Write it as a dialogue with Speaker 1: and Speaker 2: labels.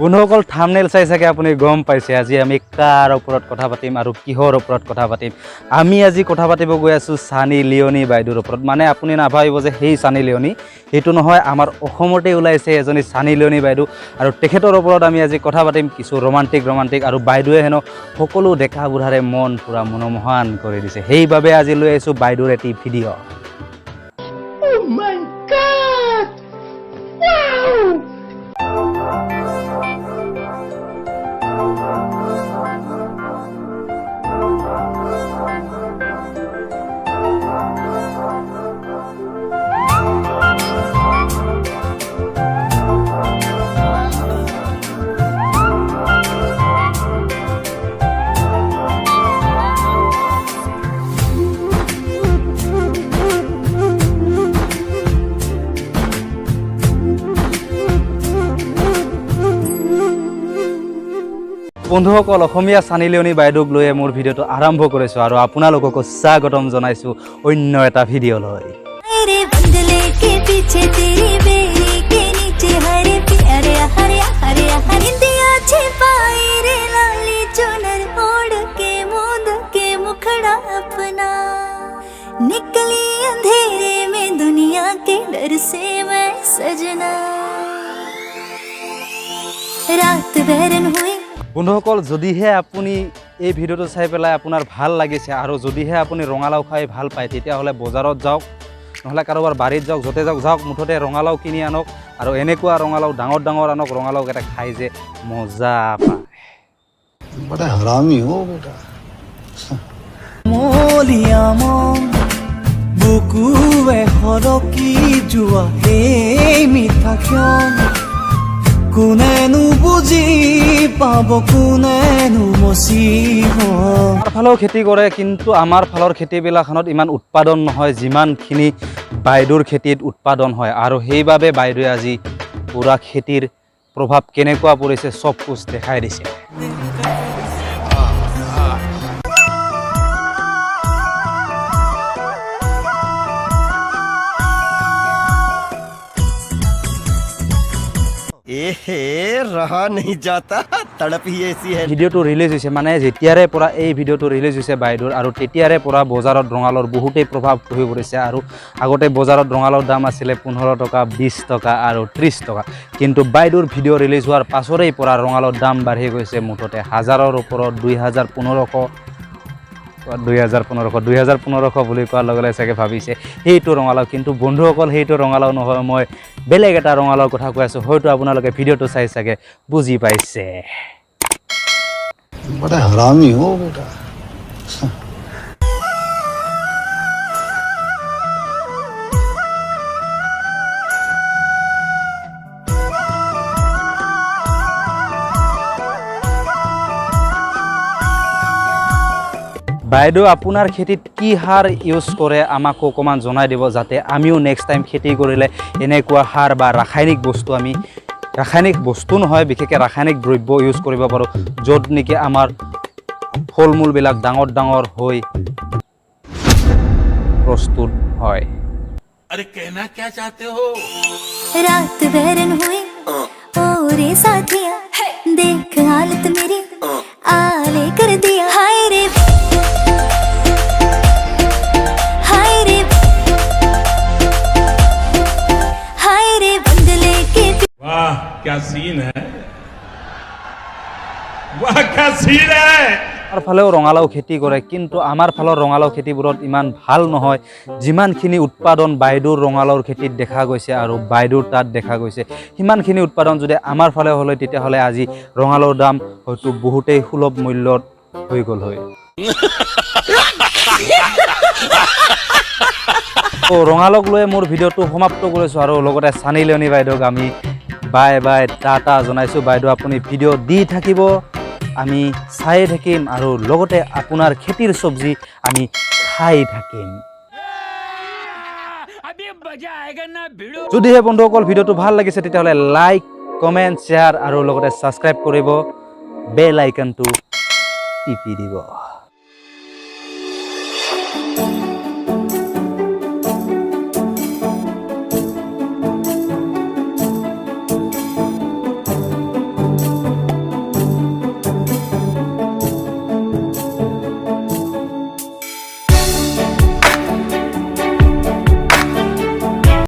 Speaker 1: বন্ধুসকল থাম্বনেল চাই চাগে আপুনি গম পাইছে আজি আমি কাৰ ওপৰত কথা পাতিম আৰু কিহৰ ওপৰত কথা পাতিম। আমি আজি কথা পাতিব গৈ আছোঁ সানি লিঅ'নি বাইদেউৰ ওপৰত। মানে আপুনি নাভাবিব যে সেই সানি লিঅ'নি, সেইটো নহয়, আমাৰ অসমতে ওলাইছে এজনী সানি লিঅ'নি বাইদেউ আৰু তেখেতৰ ওপৰত আমি আজি কথা পাতিম। কিছু ৰোমান্টিক আৰু বাইদেৱে হেনো সকলো ডেকা বুঢ়াৰে মন পূৰা মনোমোহন কৰি দিছে। সেইবাবে আজি লৈ আহিছোঁ বাইদেউৰ এটি ভিডিঅ'। বন্ধুসকল অসমীয়া সানি লিঅ'নি বাইদেউক লৈ মোৰ ভিডিঅ'টো আৰম্ভ কৰিছোঁ আৰু আপোনালোককো স্বাগতম জনাইছোঁ অন্য এটা ভিডিঅ'লৈ।
Speaker 2: निकली अंधेरे में दुनिया के डर से मैं सजना रात बहरन हुई।
Speaker 1: বন্ধুসকল যদিহে আপুনি এই ভিডিঅ'টো চাই পেলাই আপোনাৰ ভাল লাগিছে আৰু যদিহে আপুনি ৰঙালাও খাই ভাল পায় তেতিয়াহ'লে বজাৰত যাওক, নহ'লে কাৰোবাৰ বাৰীত যাওক, য'তে যাওক মুঠতে ৰঙালাও কিনি আনক আৰু এনেকুৱা ৰঙালাও ডাঙৰ আনক, ৰঙালাওকেইটা খাই যে মজা পায়।
Speaker 3: বড়া হাৰামি হো বেটা।
Speaker 4: মলিয়া মন বুকুৱে হৰকি যোৱা এই মিঠা ক্ষণ কোনেনো বুজি পাব, কোনেনো মচিব।
Speaker 1: আমাৰ ফালেও খেতি কৰে, কিন্তু আমাৰ ফালৰ খেতিবিলাখনত ইমান উৎপাদন নহয় যিমানখিনি বাইদেউৰ খেতিত উৎপাদন হয়। আৰু সেইবাবে বাইদেৱে আজি পূৰা খেতিৰ প্ৰভাৱ কেনেকুৱা পৰিছে চব কুছ দেখাই দিছে।
Speaker 4: रहा नहीं जाता, तड़प ही ऐसी है।
Speaker 1: ভিডিঅ'টো ৰিলিজ হৈছে, মানে যেতিয়াৰে পৰা এই ভিডিঅ'টো ৰিলিজ হৈছে বাইদেউৰ, আৰু তেতিয়াৰে পৰা বজাৰত ৰঙালাওৰ বহুতেই প্ৰভাৱ হৈ পৰিছে। আৰু আগতে বজাৰত ৰঙালাওৰ দাম আছিলে 15 টকা, 20 টকা আৰু 30 টকা, কিন্তু বাইদেউৰ ভিডিঅ' ৰিলিজ হোৱাৰ পাছৰেই পৰা ৰঙালাওৰ দাম বাঢ়ি গৈছে মুঠতে 1000ৰ ওপৰত। 2015 বুলি কোৱাৰ লগে লগে চাগে ভাবিছে সেইটো ৰঙালাও, কিন্তু বন্ধুসকল সেইটো ৰঙালাও নহয়, মই বেলেগ এটা ৰঙালাওৰ কথা কৈ আছোঁ। হয়তো আপোনালোকে ভিডিঅ'টো চাই চাগে বুজি পাইছে।
Speaker 3: বড়া হাৰামি হো বেটা।
Speaker 1: বাইদেউ আপোনাৰ খেতিত কি সাৰ ইউজ কৰে আমাক অকণমান জনাই দিব, যাতে আমিও নেক্সট টাইম খেতি কৰিলে এনেকুৱা সাৰ বা ৰাসায়নিক বস্তু নহয়, বিশেষকৈ ৰাসায়নিক দ্ৰব্য ইউজ কৰিব পাৰোঁ, য'ত নেকি আমাৰ ফল মূলবিলাক ডাঙৰ হৈ প্ৰস্তুত হয়।
Speaker 5: अरे कहना क्या चाहते हो?
Speaker 2: रात बहरन हुई ओ रे साथिया, देख हालत मेरी आले कर दिया। हाय रे बंदले के
Speaker 5: वाह क्या सीन है, वाह क्या सीन है।
Speaker 1: আমাৰ ফালেও ৰঙালাও খেতি কৰে, কিন্তু আমাৰ ফালৰ ৰঙালাও খেতিবোৰত ইমান ভাল নহয় যিমানখিনি উৎপাদন বাইদেউৰ ৰঙালাওৰ খেতিত দেখা গৈছে আৰু বাইদেউৰ তাত দেখা গৈছে। সিমানখিনি উৎপাদন যদি আমাৰ ফালে হ'লে তেতিয়াহ'লে আজি ৰঙালাওৰ দাম হয়তো বহুতেই সুলভ মূল্যত হৈ গ'ল হয়। ৰঙালাওক লৈ মোৰ ভিডিঅ'টো সমাপ্ত কৰিছোঁ আৰু লগতে সানি লিঅ'নি বাইদেউক আমি বাই টাটা জনাইছোঁ। বাইদেউ আপুনি ভিডিঅ' দি থাকিব, আমি চাই থাকিম আৰু লগতে আপোনাৰ খেতিৰ চব্জি আমি খাই থাকিম। যদিহে বন্ধুসকল ভিডিঅ'টো ভাল লাগিছে তেতিয়াহ'লে লাইক, কমেণ্ট, শ্বেয়াৰ আৰু লগতে ছাবস্ক্ৰাইব কৰিব, বেল আইকনটো টিপি দিব।